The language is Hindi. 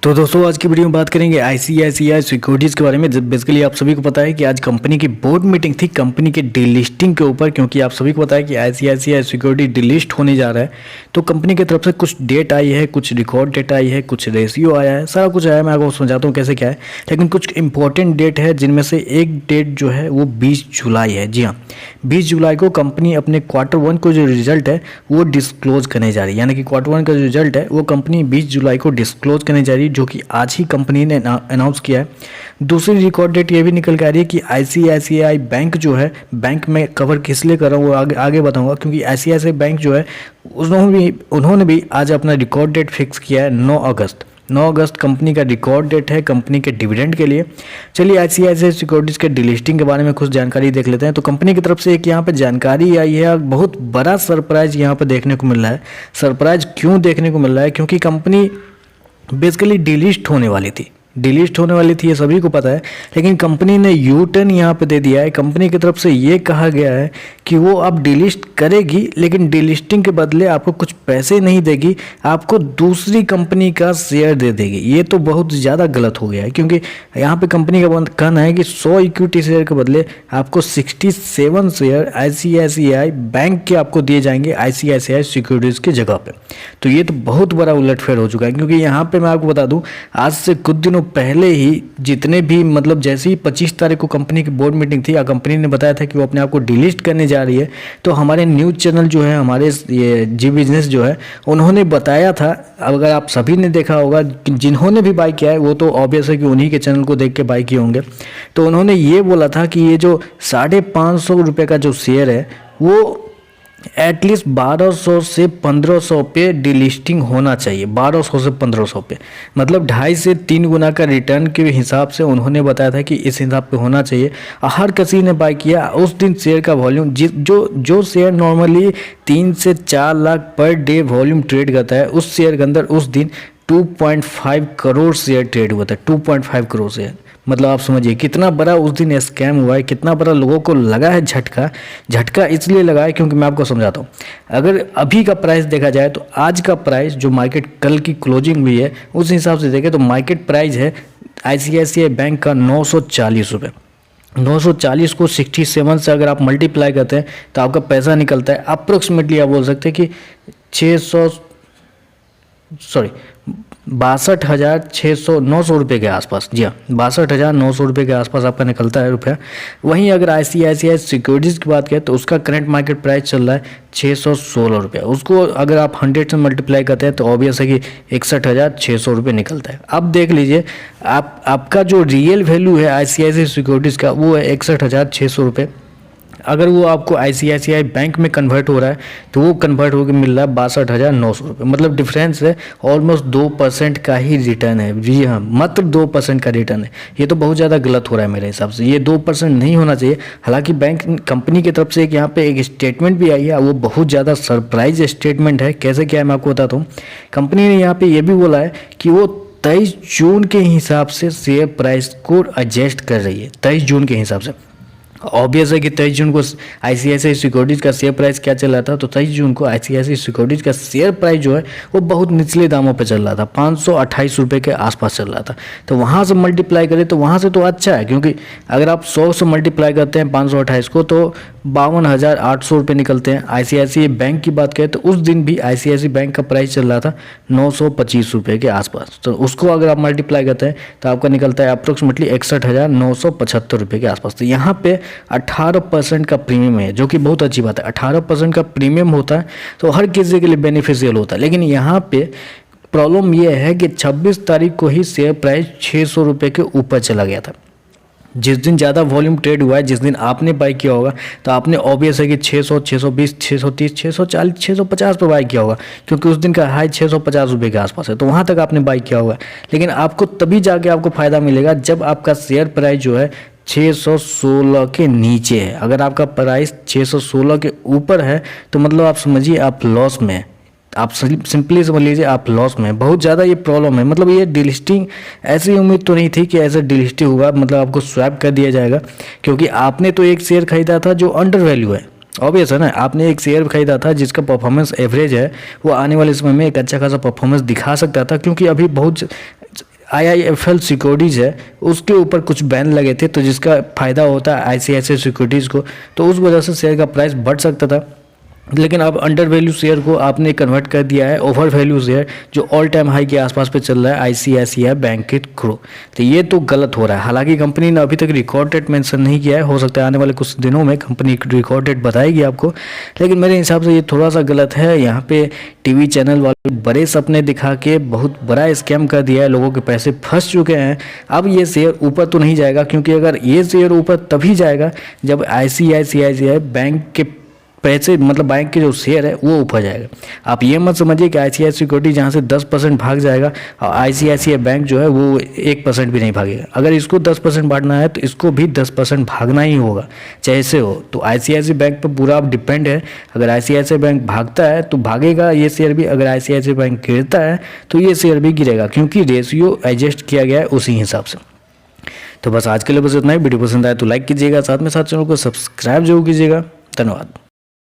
तो दोस्तों आज की वीडियो में बात करेंगे आईसीआईसीआई सिक्योरिटीज़ के बारे में। बेसिकली आप सभी को पता है कि आज कंपनी की बोर्ड मीटिंग थी कंपनी के डीलिस्टिंग के ऊपर, क्योंकि आप सभी को पता है कि आईसीआईसीआई सिक्योरिटी डीलिस्ट होने जा रहा है। तो कंपनी की तरफ से कुछ डेट आई है, कुछ रिकॉर्ड डेट आई है, कुछ रेशियो आया है, सारा कुछ आया है। मैं आपको समझाता हूँ कैसे क्या है, लेकिन कुछ इंपॉर्टेंट डेट है जिनमें से एक डेट जो है वो 20 जुलाई है। जी हाँ, 20 जुलाई को कंपनी अपने Q1 को जो रिजल्ट है वो डिस्क्लोज करने जा रही है। यानी कि Q1 का जो रिजल्ट है वो कंपनी 20 जुलाई को डिस्क्लोज करने जा रही है, जो कि आज ही कंपनी ने अनाउंस किया है। दूसरी रिकॉर्ड डेट ये भी निकल के आ रही है कि आईसीआईसीआई बैंक जो है, बैंक में कवर किस लिए कर रहा हूँ वो आगे बताऊंगा, क्योंकि आईसीआईसीआई बैंक जो है उन्होंने भी आज अपना रिकॉर्ड डेट फिक्स किया है 9 अगस्त। 9 अगस्त कंपनी का रिकॉर्ड डेट है कंपनी के डिविडेंड के लिए। चलिए आईसीआईसीआई सिक्योरिटीज़ के डिलिस्टिंग के बारे में कुछ जानकारी देख लेते हैं। तो कंपनी की तरफ से एक यहाँ पे जानकारी आई है, बहुत बड़ा सरप्राइज यहाँ पे देखने को मिल रहा है। सरप्राइज क्यों देखने को मिल रहा है? क्योंकि कंपनी बेसिकली डिलिस्ट होने वाली थी, ये सभी को पता है, लेकिन कंपनी ने यू टर्न यहाँ पे दे दिया है। कंपनी की तरफ से ये कहा गया है कि वो अब डिलिस्ट करेगी, लेकिन डिलिस्टिंग के बदले आपको कुछ पैसे नहीं देगी, आपको दूसरी कंपनी का शेयर दे देगी। ये तो बहुत ज़्यादा गलत हो गया है, क्योंकि यहाँ पे कंपनी का कहना है कि 100 इक्विटी शेयर के बदले आपको 67 शेयर आईसीआईसीआई बैंक के आपको दिए जाएंगे आईसीआईसीआई सिक्योरिटीज़ की जगह पे। तो ये तो बहुत बड़ा उलटफेर हो चुका है, क्योंकि यहाँ पे मैं आपको बता दूँ, आज से कुछ दिनों पहले ही जितने भी जैसे ही 25 तारीख को कंपनी की बोर्ड मीटिंग थी, कंपनी ने बताया था कि वो अपने आप को डिलिस्ट करने जा रही है। तो हमारे न्यूज़ चैनल जो है, हमारे ये जी बिजनेस जो है, उन्होंने बताया था। अगर आप सभी ने देखा होगा, जिन्होंने भी बाई किया है वो तो ऑब्वियस है कि उन्हीं के चैनल को देख के बाई किए होंगे। तो उन्होंने ये बोला था कि ये जो 550 रुपये का जो शेयर है वो एटलीस्ट 1200 से 1500 पे डिलिस्टिंग होना चाहिए। 1200 से 1500 पे, मतलब 2.5 से 3 गुना का रिटर्न के हिसाब से उन्होंने बताया था कि इस हिसाब पे होना चाहिए। हर किसी ने बाय किया। उस दिन शेयर का वॉल्यूम जो शेयर नॉर्मली 3 से 4 lakh per day volume trade करता है, उस शेयर के अंदर उस दिन 2.5 करोड़ शेयर ट्रेड हुआ था। 2.5 करोड़ शेयर, मतलब आप समझिए कितना बड़ा उस दिन स्कैम हुआ है, कितना बड़ा लोगों को लगा है झटका इसलिए लगा है, क्योंकि मैं आपको समझाता हूँ। अगर अभी का प्राइस देखा जाए तो आज का प्राइस जो मार्केट कल की क्लोजिंग हुई है उस हिसाब से देखें तो मार्केट प्राइस है आईसीआईसीआई बैंक का 940 रुपये। 940 को 67 से अगर आप मल्टीप्लाई करते हैं तो आपका पैसा निकलता है अप्रोक्सीमेटली, आप बोल सकते हैं कि 900 रुपये के आसपास। जी हाँ, 62,900 रुपये के आसपास आपका निकलता है रुपया। वहीं अगर आईसीआईसीआई सिक्योरिटीज़ की बात करें तो उसका करंट मार्केट प्राइस चल रहा है 616 रुपये। उसको अगर आप 100 से मल्टीप्लाई करते हैं तो ऑब्वियस है कि 61,600 रुपये निकलता है। अब देख लीजिए, आपका जो रियल वैल्यू है आईसीआईसीआई सिक्योरिटीज़ का वो है 61,600 रुपये। अगर वो आपको आईसीआईसीआई बैंक में कन्वर्ट हो रहा है तो वो कन्वर्ट होकर मिल रहा है 62,900 रुपये। मतलब डिफरेंस है ऑलमोस्ट 2% का ही रिटर्न है। जी हाँ, मात्र 2% का रिटर्न है। ये तो बहुत ज़्यादा गलत हो रहा है मेरे हिसाब से। ये 2% नहीं होना चाहिए। हालांकि बैंक कंपनी की तरफ से एक यहाँ पे एक स्टेटमेंट भी आई है, वो बहुत ज़्यादा सरप्राइज स्टेटमेंट है। कैसे क्या है मैं आपको बताता हूँ। कंपनी ने यहाँ पर ये भी बोला है कि वो 23 जून के हिसाब से शेयर प्राइस को एडजस्ट कर रही है। 23 जून के हिसाब से ऑब्वियस है कि 23 जून को आईसीआईसीआई सिक्योरिटीज़ का शेयर प्राइस क्या चल रहा था, तो 23 जून को आईसीआईसीआई सिक्योरिटीज़ का शेयर प्राइस जो है वो बहुत निचले दामों पे चल रहा था, 528 रुपये के आसपास चल रहा था। तो वहाँ से मल्टीप्लाई करें तो वहाँ से तो अच्छा है, क्योंकि अगर आप 100 से मल्टीप्लाई करते हैं 528 को तो 52,800 रुपये निकलते हैं। आईसीआईसीआई बैंक की बात करें तो उस दिन भी आईसीआईसीआई बैंक का प्राइस चल रहा था 925 रुपये के आसपास। तो उसको अगर आप मल्टीप्लाई करते हैं तो आपका निकलता है अप्रोक्सीमेटली 61,975 रुपये के आसपास। तो यहाँ पे 18% का प्रीमियम है, जो कि बहुत अच्छी बात है। 18% का प्रीमियम होता है तो हर किसी के लिए बेनिफिशियल होता है। लेकिन यहाँ पे प्रॉब्लम यह है कि 26 तारीख को ही शेयर प्राइस 600 रुपये के ऊपर चला गया था। जिस दिन ज़्यादा वॉल्यूम ट्रेड हुआ है, जिस दिन आपने बाई किया होगा, तो आपने ऑब्वियस है कि 600, 620, 630, 640, 650 पर बाई किया होगा, क्योंकि उस दिन का हाई 650 रुपये के आसपास है। तो वहाँ तक आपने बाई किया होगा। लेकिन आपको तभी जाके आपको फ़ायदा मिलेगा जब आपका शेयर प्राइस जो है 616 के नीचे है। अगर आपका प्राइस 616 के ऊपर है तो मतलब आप समझिए आप लॉस में है। आप सिंपली समझ लीजिए आप लॉस में। बहुत ज़्यादा ये प्रॉब्लम है। मतलब ये डिलिस्टिंग ऐसी उम्मीद तो नहीं थी कि ऐसा डिलिस्टिंग होगा, मतलब आपको स्वैप कर दिया जाएगा, क्योंकि आपने तो एक शेयर खरीदा था जो अंडर वैल्यू है। ऑब्वियस है ना, आपने एक शेयर खरीदा था जिसका परफॉर्मेंस एवरेज है, वो आने वाले समय में एक अच्छा खासा परफॉर्मेंस दिखा सकता था, क्योंकि अभी बहुत IIFL सिक्योरिटीज़ है उसके ऊपर कुछ बैन लगे थे, तो जिसका फ़ायदा होता है ICICI सिक्योरिटीज़ को, तो उस वजह से शेयर का प्राइस बढ़ सकता था। लेकिन अब अंडर वैल्यू शेयर को आपने कन्वर्ट कर दिया है ओवर वैल्यू शेयर, जो ऑल टाइम हाई के आसपास पे चल रहा है ICICI बैंक के थ्रू। तो ये तो गलत हो रहा है। हालांकि कंपनी ने अभी तक रिकॉर्ड डेट मेंशन नहीं किया है, हो सकता है आने वाले कुछ दिनों में कंपनी रिकॉर्ड डेट बताएगी आपको, लेकिन मेरे हिसाब से ये थोड़ा सा गलत है। यहाँ पे टीवी चैनल वाले बड़े सपने दिखा के बहुत बड़ा स्कैम कर दिया है, लोगों के पैसे फंस चुके हैं। अब ये शेयर ऊपर तो नहीं जाएगा, क्योंकि अगर ये शेयर ऊपर तभी जाएगा जब ICICI बैंक के पैसे, मतलब बैंक के जो शेयर है वो ऊपर जाएगा। आप ये मत समझिए कि ICICI सिक्योरिटी जहाँ से 10% भाग जाएगा और ICICI बैंक जो है वो 1% भी नहीं भागेगा। अगर इसको 10% भागना है तो इसको भी 10% भागना ही होगा, जैसे हो। तो ICICI बैंक पर पूरा आप डिपेंड है। अगर ICICI बैंक भागता है तो भागेगा ये शेयर भी, अगर ICICI बैंक गिरता है तो ये शेयर भी गिरेगा, क्योंकि रेशियो एडजस्ट किया गया है उसी हिसाब से। तो बस आज के लिए बस इतना ही। वीडियो पसंद आए तो लाइक कीजिएगा, साथ में साथ चैनल को सब्सक्राइब जरूर कीजिएगा। धन्यवाद।